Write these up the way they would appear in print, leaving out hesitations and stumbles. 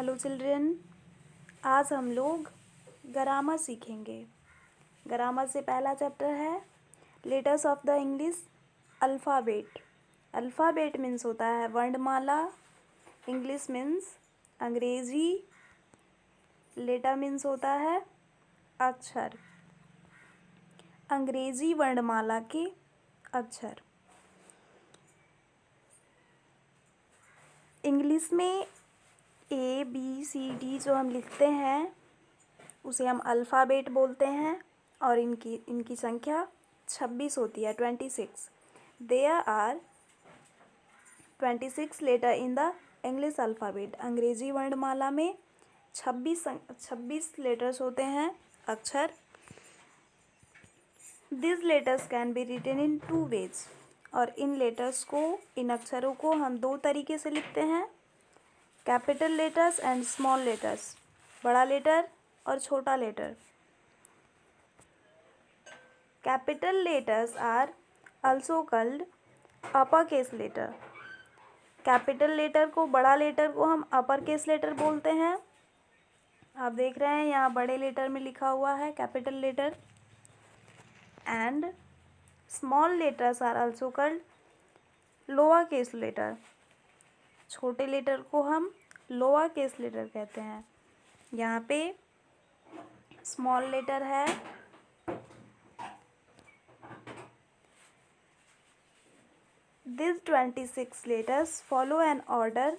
Hello children, आज हम लोग ग्रामर सीखेंगे। ग्रामर से पहला चैप्टर है letters of the English alphabet. Alphabet means होता है वर्णमाला, इंग्लिश मीन्स अंग्रेजी, लेटर मीन्स होता है अक्षर, अंग्रेजी वर्णमाला के अक्षर। इंग्लिश में ABCD जो हम लिखते हैं उसे हम अल्फ़ाबेट बोलते हैं और इनकी संख्या 26 होती है, 26। There are 26 letter in the English alphabet. अंग्रेजी वर्णमाला में 26 लेटर्स होते हैं, अक्षर। This letters can be written in 2 ways. और इन अक्षरों को हम 2 तरीके से लिखते हैं, capital letters and small letters, बड़ा लेटर और छोटा letter. Capital letters are also called upper case letter. Capital letter को, बड़ा लेटर को हम अपर केस लेटर बोलते हैं। आप देख रहे हैं यहाँ बड़े लेटर में लिखा हुआ है capital letter. And small letters are also called lower case letter. छोटे लेटर को हम लोअर केस लेटर कहते हैं। यहाँ पे स्मॉल लेटर है, these 26 letters follow an order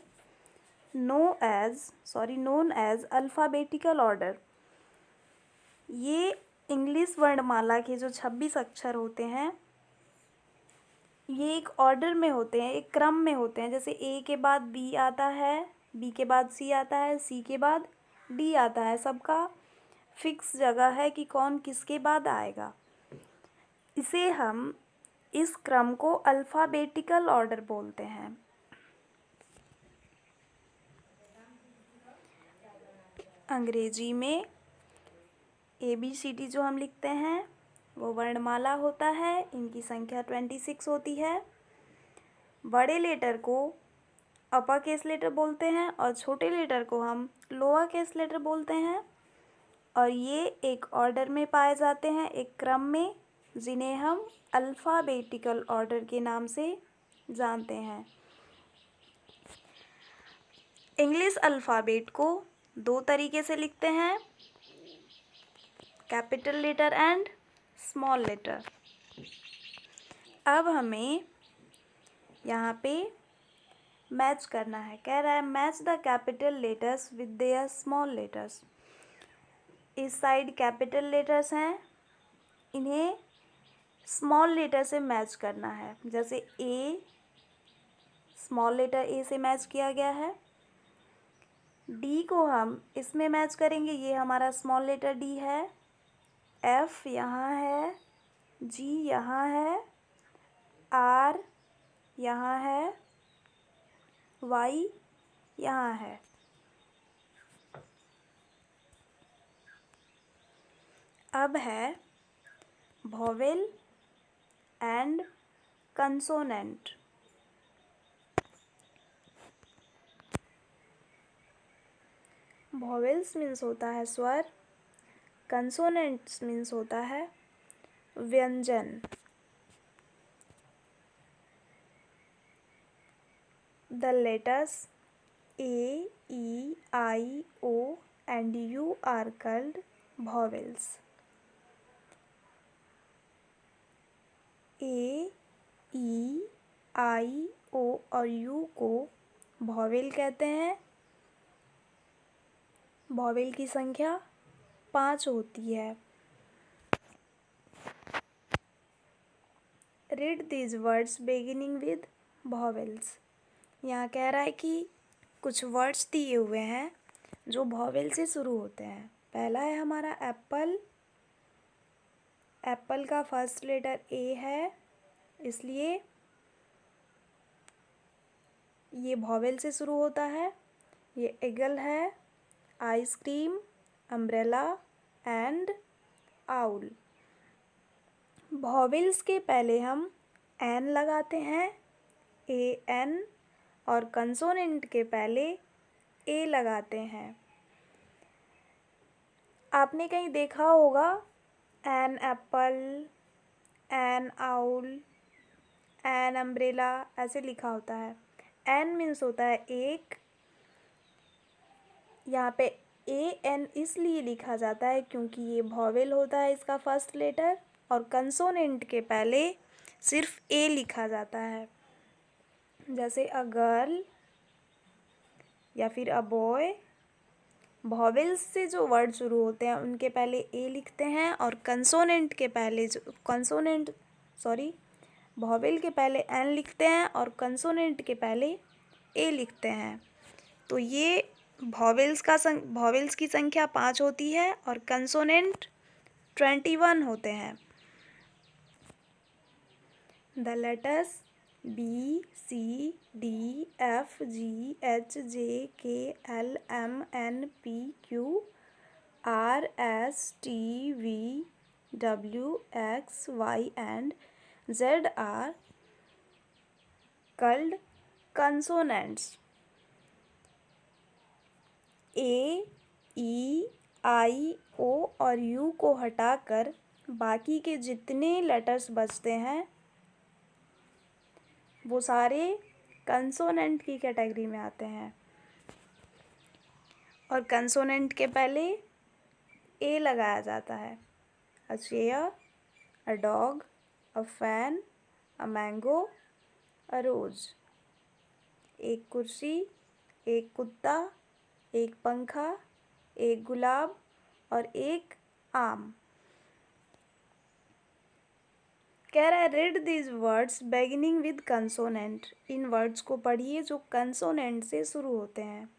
known as alphabetical order। ये इंग्लिश वर्णमाला के जो 26 अक्षर होते हैं ये एक ऑर्डर में होते हैं, एक क्रम में होते हैं। जैसे A के बाद B आता है, B के बाद C आता है, C के बाद D आता है। सबका फिक्स जगह है कि कौन किसके बाद आएगा। इस क्रम को अल्फ़ाबेटिकल ऑर्डर बोलते हैं। अंग्रेजी में ABCD जो हम लिखते हैं वो वर्णमाला होता है, इनकी संख्या 26 होती है। बड़े लेटर को अपर केस लेटर बोलते हैं और छोटे लेटर को हम लोअर केस लेटर बोलते हैं। और ये एक ऑर्डर में पाए जाते हैं, एक क्रम में, जिन्हें हम अल्फ़ाबेटिकल ऑर्डर के नाम से जानते हैं। इंग्लिश अल्फ़ाबेट को 2 तरीके से लिखते हैं, capital letter and small letter. अब हमें यहाँ पे मैच करना है। कह रहा है match the capital letters with their small letters. इस साइड कैपिटल लेटर्स हैं, इन्हें स्मॉल लेटर से मैच करना है। जैसे A, स्मॉल लेटर A से मैच किया गया है। D को हम इसमें मैच करेंगे, ये हमारा स्मॉल लेटर D है। F यहाँ है, G यहाँ है, R यहाँ है, Y यहाँ है। अब है vowel and consonant. Vowels means होता है स्वर, कंसोनेंट्स मीन्स होता है व्यंजन। The letters A, E, I, O and U are called vowels। A, E, I, O और U को वॉवेल कहते हैं। वॉवेल की संख्या 5 होती है। Read these words beginning with vowels। यहाँ कह रहा है कि कुछ वर्ड्स दिए हुए हैं जो वॉवेल से शुरू होते हैं। पहला है हमारा एप्पल। एप्पल का फर्स्ट लेटर A है, इसलिए ये वॉवेल से शुरू होता है। ये ईगल है, ice cream, umbrella and owl. Vowels के पहले हम एन लगाते हैं, AN, और कंसोनेंट के पहले ए लगाते हैं। आपने कहीं देखा होगा an apple, an owl, an umbrella, ऐसे लिखा होता है। एन मीन्स होता है एक। यहाँ पे ए एन इसलिए लिखा जाता है क्योंकि ये वॉवेल होता है इसका फर्स्ट लेटर, और कंसोनेंट के पहले सिर्फ ए लिखा जाता है। जैसे अ गर्ल या फिर अ बॉय, वॉवेल्स से जो वर्ड शुरू होते हैं उनके पहले ए लिखते हैं, और कंसोनेंट के पहले वॉवेल के पहले एन लिखते हैं और कंसोनेंट के पहले ए लिखते हैं। तो ये वॉवेल्स की संख्या 5 होती है और कंसोनेंट 21 होते हैं। The letters B C D F G H J K L M N P Q R S T V W X Y and Z are called consonants. A, E, I, O और U को हटाकर बाकी के जितने letters बचते हैं वो सारे कंसोनेंट की कैटेगरी में आते हैं। और कंसोनेंट के पहले ए लगाया जाता है। A chair, a dog, a fan, a mango, a rose. एक कुर्सी, एक कुत्ता, एक पंखा, एक गुलाब और एक आम। कह रहा है read these words beginning with consonant. इन वर्ड्स को पढ़िए जो कंसोनेंट से शुरू होते हैं।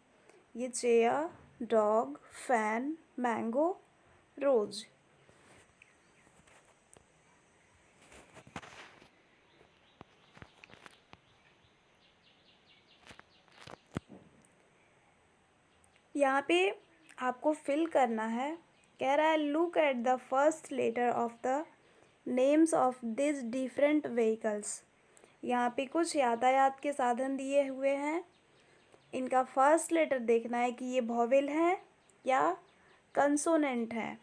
ये chair, dog, fan, mango, rose. यहाँ पे आपको फिल करना है। कह रहा है look at the first letter of the names of this different vehicles. यहाँ पे कुछ यातायात के साधन दिए हुए हैं। इनका फर्स्ट लेटर देखना है कि ये वॉवेल है या कंसोनेंट है।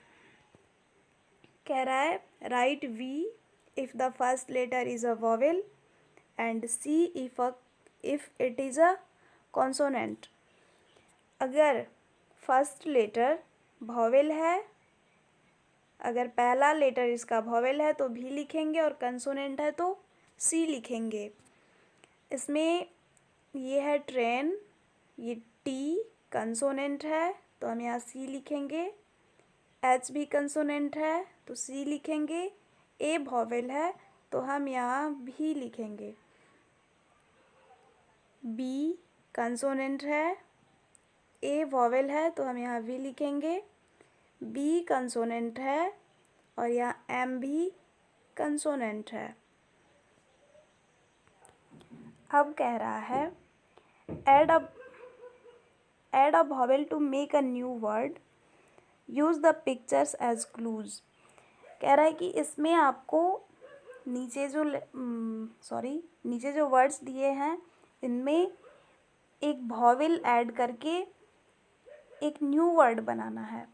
कह रहा है write V if the first letter is a vowel and C if it is a consonant. अगर फर्स्ट लेटर वॉवेल है, अगर पहला लेटर इसका वॉवेल है तो भी लिखेंगे, और कंसोनेंट है तो सी लिखेंगे। इसमें ये है ट्रेन, ये टी कंसोनेंट है तो हम यहाँ सी लिखेंगे। एच भी कंसोनेंट है तो सी लिखेंगे। ए वॉवेल है तो हम यहाँ भी लिखेंगे। बी कंसोनेंट है, ए वॉवेल है तो हम यहाँ भी लिखेंगे। बी कंसोनेंट है और यहाँ एम भी कंसोनेंट है। अब कह रहा है add a vowel to make a new word, use the pictures as clues। कह रहा है कि इसमें आपको नीचे जो वर्ड्स दिए हैं इनमें एक वॉवेल ऐड करके एक न्यू वर्ड बनाना है,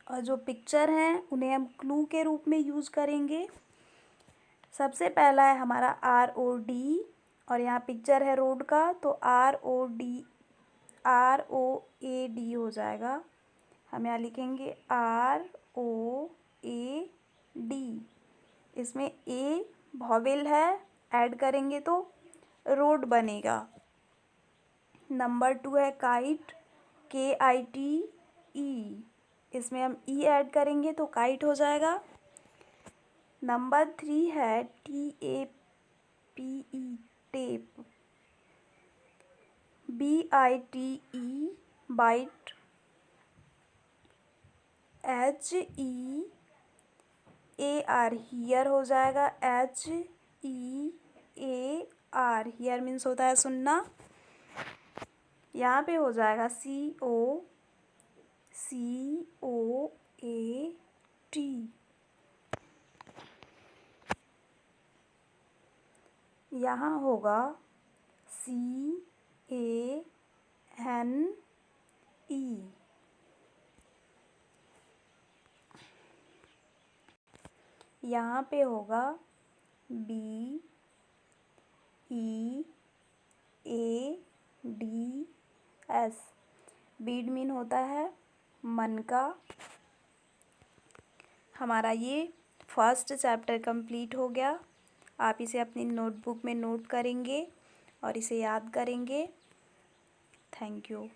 और जो पिक्चर हैं उन्हें हम क्लू के रूप में यूज़ करेंगे। सबसे पहला है हमारा ROD, और यहाँ पिक्चर है रोड का तो ROAD हो जाएगा। हम यहाँ लिखेंगे ROAD। इसमें ए वॉवेल है, ऐड करेंगे तो रोड बनेगा। नंबर 2 है काइट, KITE। इसमें हम ई ऐड करेंगे तो काइट हो जाएगा। नंबर 3 है TAPE, tape, BITE bite, HEAR hear हो जाएगा। HEAR हियर मीन्स होता है सुनना। यहाँ पे हो जाएगा COAT। यहाँ होगा CANT। N E. यहाँ पे होगा B E A D S. Bead mean होता है मन का। हमारा ये फर्स्ट चैप्टर कंप्लीट हो गया। आप इसे अपनी नोटबुक में नोट करेंगे और इसे याद करेंगे। Thank you.